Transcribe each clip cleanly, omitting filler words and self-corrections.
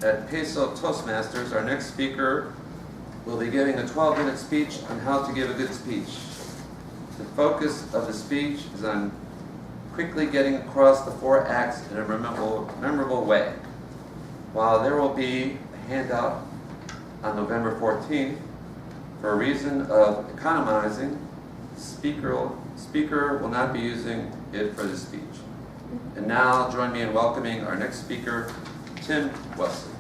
at Peso Toastmasters, our next speaker will be giving a 12-minute speech on how to give a good speech. The focus of the speech is on quickly getting across the 4 acts in a memorable way. While there will be a handout on November 14th, for a reason of economizing, the speaker will not be using it for the speech. And now, join me in welcoming our next speaker, Tim Wesley.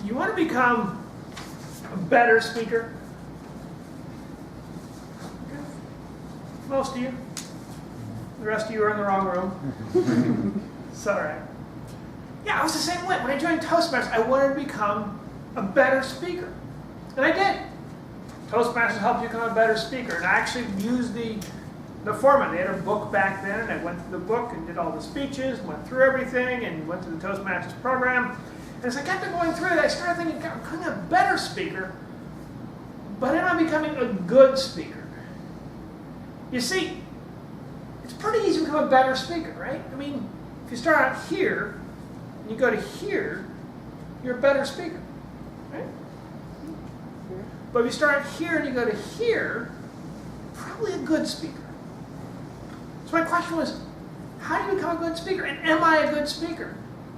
You want to become a better speaker? Most of you. The rest of you are in the wrong room. It's all right. Yeah, I was the same way. When I joined Toastmasters, I wanted to become a better speaker. And I did. Toastmasters helped you become a better speaker. And I actually used the format. They had a book back then, and I went through the book and did all the speeches, went through everything, and went through the Toastmasters program. And as I kept going through it, I started thinking, I'm becoming a better speaker, but am I becoming a good speaker? You see, it's pretty easy to become a better speaker, right? I mean, if you start out here, and you go to here, you're a better speaker, right? But if you start here and you go to here, probably a good speaker. So my question was, how do you become a good speaker? And am I a good speaker?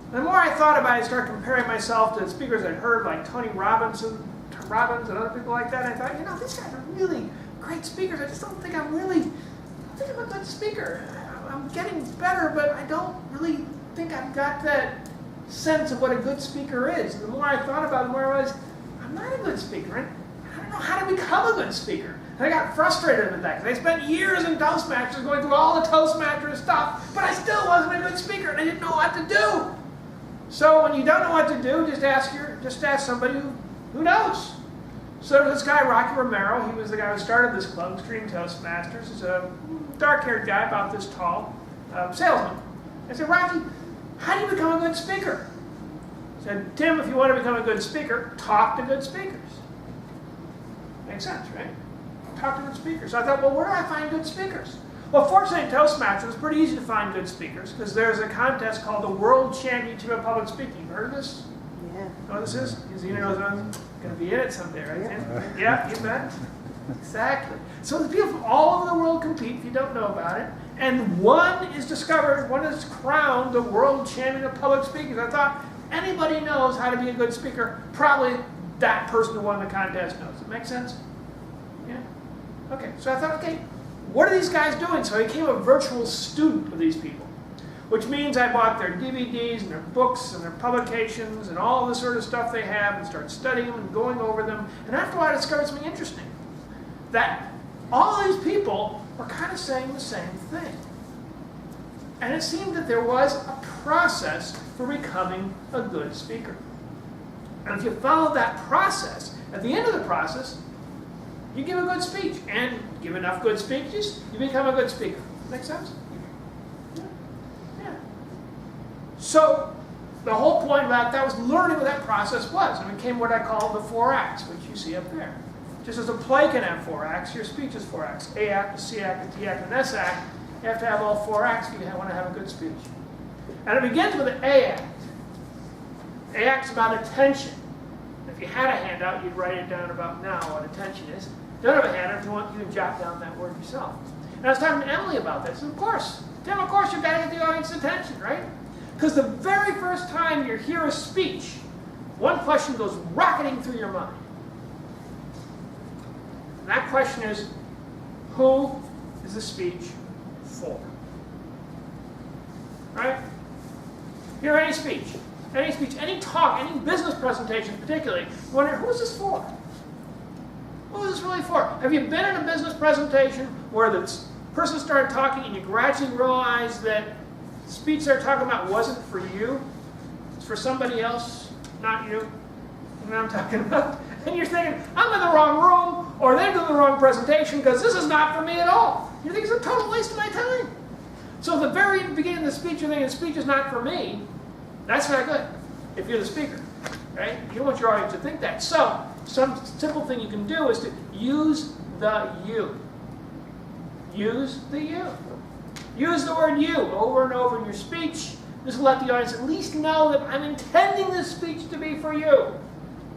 And the more I thought about it, I started comparing myself to speakers I'd heard, like Tony Robbins and other people like that. And I thought, these guys are really great speakers. I just don't think I'm a good speaker. I'm getting better, but I don't really think I've got that sense of what a good speaker is. And the more I thought about it, the more I realized, I'm not a good speaker. And I don't know how to become a good speaker. And I got frustrated with that, because I spent years in Toastmasters going through all the Toastmasters stuff, but I still wasn't a good speaker, and I didn't know what to do. So when you don't know what to do, just ask somebody who knows. So there was this guy, Rocky Romero. He was the guy who started this club, Extreme Toastmasters. He's a dark-haired guy, about this tall, salesman. I said, Rocky, how do you become a good speaker? He said, Tim, if you want to become a good speaker, talk to good speakers. Makes sense, right? Talk to good speakers. So I thought, well, where do I find good speakers? Well, fortunately, in Toastmasters, it's pretty easy to find good speakers, because there's a contest called the World Championship of Public Speaking. You heard of this? Yeah. Know what this is? Because you know I'm going to be in it someday, right, Tim? Yeah, you bet. Exactly. So the people from all over the world compete, if you don't know about it, and one is crowned the World Champion of Public Speakers. I thought, anybody knows how to be a good speaker, probably that person who won the contest knows. Does it make sense? Yeah? Okay, so I thought, okay, what are these guys doing? So I became a virtual student of these people, which means I bought their DVDs and their books and their publications and all the sort of stuff they have and started studying them and going over them. And after a while, I discovered something interesting, that all these people were kind of saying the same thing. And it seemed that there was a process for becoming a good speaker. And if you follow that process, at the end of the process, you give a good speech. And give enough good speeches, you become a good speaker. Make sense? Yeah. So the whole point about that was learning what that process was. And it became what I call the 4 acts, which you see up there. Just as a play can have 4 acts, your speech is 4 acts. A act, a C act, a T act, an S act. You have to have all 4 acts if you want to have a good speech. And it begins with an A act. A act's about attention. If you had a handout, you'd write it down about now, what attention is. Don't have a handout, if you want, you can jot down that word yourself. And I was talking to Emily about this. Of course, Tim, of course, you've got to get the audience's attention, right? Because the very first time you hear a speech, one question goes rocketing through your mind. And that question is, who is the speech for? Right? Hear any speech, any talk, any business presentation particularly, you wonder, who is this for? Who is this really for? Have you been in a business presentation where the person started talking and you gradually realize that the speech they're talking about wasn't for you? It's for somebody else, not you. You know what I'm talking about? And you're thinking, I'm in the wrong room, or they're doing the wrong presentation because this is not for me at all. You think it's a total waste of my time. So at the very beginning of the speech, you're thinking the speech is not for me. That's not good if you're the speaker, right? You don't want your audience to think that. So some simple thing you can do is to use the you. use the you. Use the word you over and over in your speech. This will let the audience at least know that I'm intending this speech to be for you.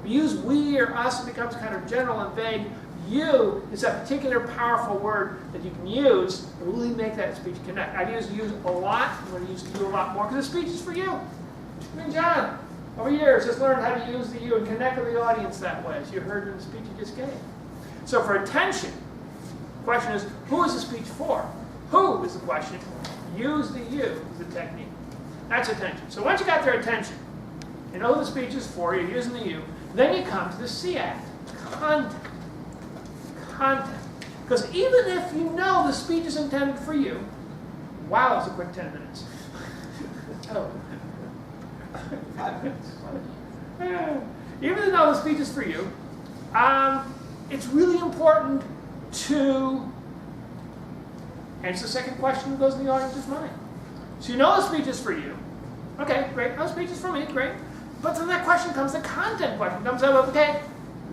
If you use we or us, it becomes kind of general and vague. You is a particular powerful word that you can use to really make that speech connect. I've used use a lot. I'm going to use you a lot more because the speech is for you. I mean, John, over years, just learned how to use the you and connect with the audience that way, as you heard in the speech you just gave. So for attention, the question is, who is the speech for? Who is the question. Use the you is the technique. That's attention. So once you got their attention, you know who the speech is for, you're using the you, then you come to the C act, content. Content. Because even if you know the speech is intended for you, wow, it's a quick 10 minutes. Oh. 5 minutes. Even though the speech is for you, it's really important to answer the second question that goes in the audience's mind. So you know the speech is for you. Okay, great. No, the speech is for me. Great. But then that question comes, the content question comes up, okay,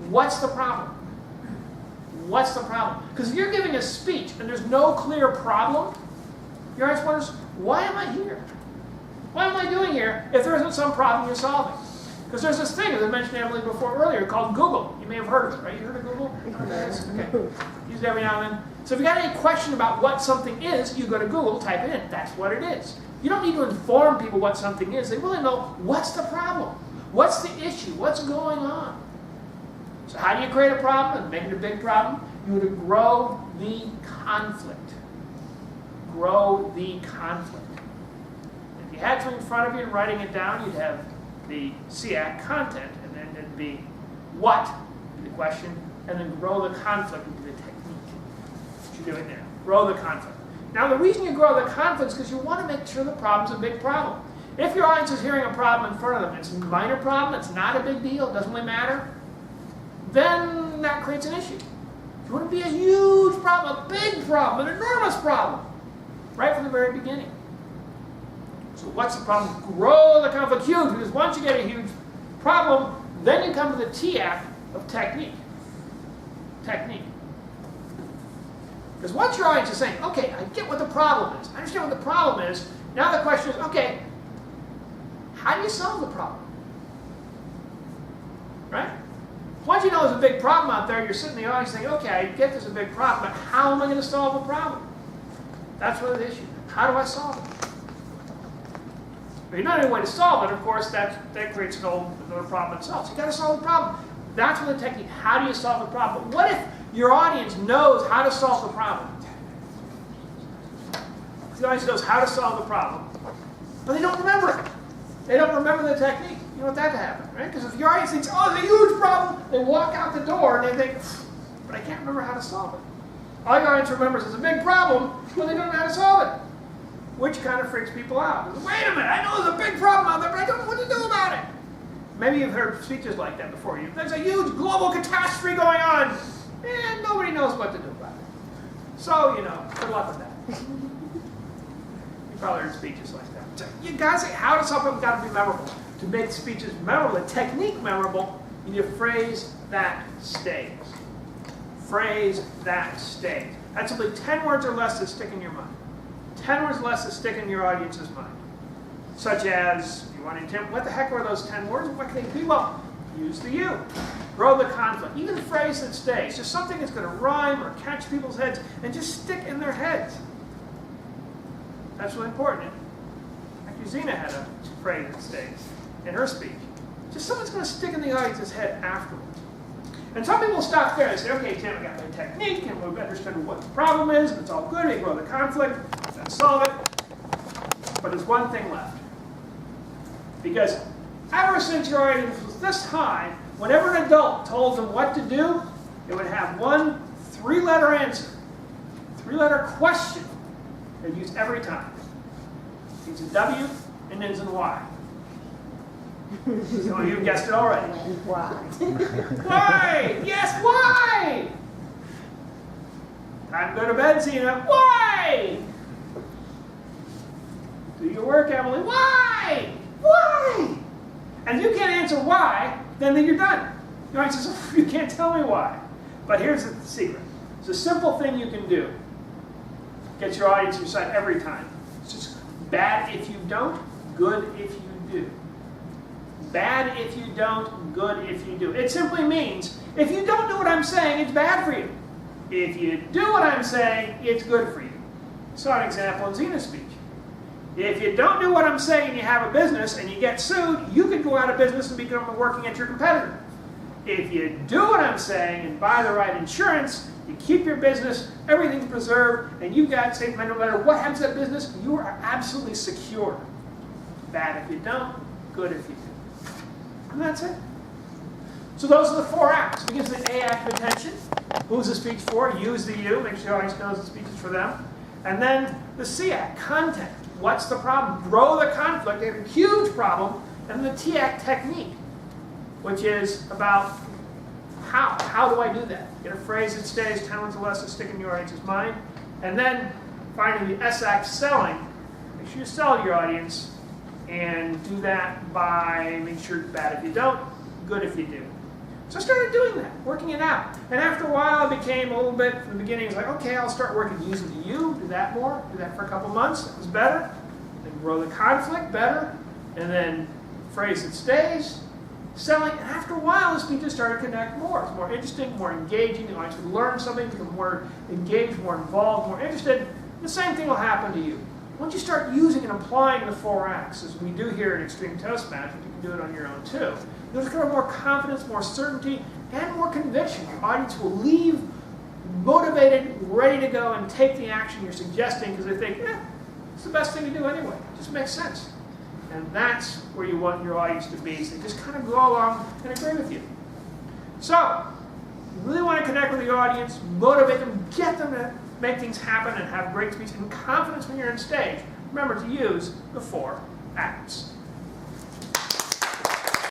what's the problem? What's the problem? Because if you're giving a speech and there's no clear problem, your audience wonders, why am I here? What am I doing here if there isn't some problem you're solving? Because there's this thing, as I mentioned Emily before earlier, called Google. You may have heard of it, right? You heard of Google? Okay. Use it every now and then. So if you got any question about what something is, you go to Google, type it in. That's what it is. You don't need to inform people what something is. They really know what's the problem. What's the issue? What's going on? So how do you create a problem and make it a big problem? You would grow the conflict. Grow the conflict. If you had something in front of you and writing it down, you'd have the SEAC content, and then it'd be what, the question, and then grow the conflict into the technique. That's what you're doing there. Grow the conflict. Now the reason you grow the conflict is because you want to make sure the problem's a big problem. If your audience is hearing a problem in front of them, it's a minor problem, it's not a big deal, it doesn't really matter, then that creates an issue. If you want to be a huge problem, a big problem, an enormous problem, right from the very beginning. So what's the problem? Grow the conflict huge, because once you get a huge problem, then you come to the T-act of technique. Technique. Because once your audience is saying, okay, I get what the problem is, I understand what the problem is, now the question is, okay, how do you solve the problem? Right? Once you know there's a big problem out there, you're sitting in the audience saying, okay, I get there's a big problem, but how am I going to solve the problem? That's what the issue is. How do I solve it? If you don't know any way to solve it, of course, that creates another problem itself. So you've got to solve the problem. That's what the technique, how do you solve the problem? But what if your audience knows how to solve the problem? The audience knows how to solve the problem, but they don't remember it. They don't remember the technique. You don't want that to happen, right? Because if your audience thinks, oh, it's a huge problem, they walk out the door and they think, but I can't remember how to solve it. All your audience remembers is a big problem, but they don't know how to solve it. Which kind of freaks people out. Wait a minute, I know there's a big problem out there, but I don't know what to do about it. Maybe you've heard speeches like that before. There's a huge global catastrophe going on, and nobody knows what to do about it. So, good luck with that. You probably heard speeches like that. So you got to say how to solve it, got to be memorable. To make speeches memorable, the technique memorable, you need a phrase that stays. Phrase that stays. That's simply 10 words or less that stick in your mind. 10 words or less that stick in your audience's mind. Such as, you want to what the heck are those 10 words? What can they be? Well, use the you. Grow the conflict. Even the phrase that stays. Just something that's going to rhyme or catch people's heads and just stick in their heads. That's really important. Actually, Zena had a phrase that stays in her speech. Just something that's going to stick in the audience's head afterwards. And some people stop there and say, okay, Tim, I got my technique, and we've understood what the problem is, and it's all good, we grow the conflict, let's solve it. But there's one thing left. Because ever since your audience was this high, whenever an adult told them what to do, it would have one 3-letter answer, 3-letter question they'd use every time. It's a W and ends in Y. So you've guessed it already. Why? Why? Yes, why? Time to go to bed, Zena. Why? Do your work, Emily. Why? Why? And if you can't answer why, then you're done. Your audience says, you can't tell me why. But here's the secret. It's a simple thing you can do. Get your audience on your side every time. It's just bad if you don't, good if you do. Bad if you don't, good if you do. It simply means if you don't do what I'm saying, it's bad for you. If you do what I'm saying, it's good for you. Saw an example in Zena's speech. If you don't do what I'm saying and you have a business and you get sued, you can go out of business and become working at your competitor. If you do what I'm saying and buy the right insurance, you keep your business, everything's preserved, and you've got, say, no matter what happens to that business, you are absolutely secure. Bad if you don't, good if you do. And that's it. So those are the 4 acts. Begins with the A act of attention. Who's the speech for? Use the you. Make sure the audience knows the speech is for them. And then the C act, content. What's the problem? Grow the conflict. They have a huge problem. And the T act, technique, which is about how. How do I do that? Get a phrase that stays 10 words or less to stick in your audience's mind. And then finally the S act, selling. Make sure you sell to your audience. And do that by making sure it's bad if you don't, good if you do. So I started doing that, working it out. And after a while, it became a little bit, from the beginning, it was like, okay, I'll start working using the you, do that more, do that for a couple months, that was better. Then grow the conflict, better. And then phrase that stays, selling. And after a while, the speeches started to connect more. It's more interesting, more engaging. The audience would learn something, become more engaged, more involved, more interested. The same thing will happen to you. Once you start using and applying the 4 acts, as we do here at Extreme Toastmasters, you can do it on your own too. There's going to be more confidence, more certainty, and more conviction. Your audience will leave motivated, ready to go and take the action you're suggesting because they think, it's the best thing to do anyway. It just makes sense. And that's where you want your audience to be. So they just kind of go along and agree with you. So, you really want to connect with the audience, motivate them, get them to make things happen and have great speech and confidence when you're on stage. Remember to use the 4 acts.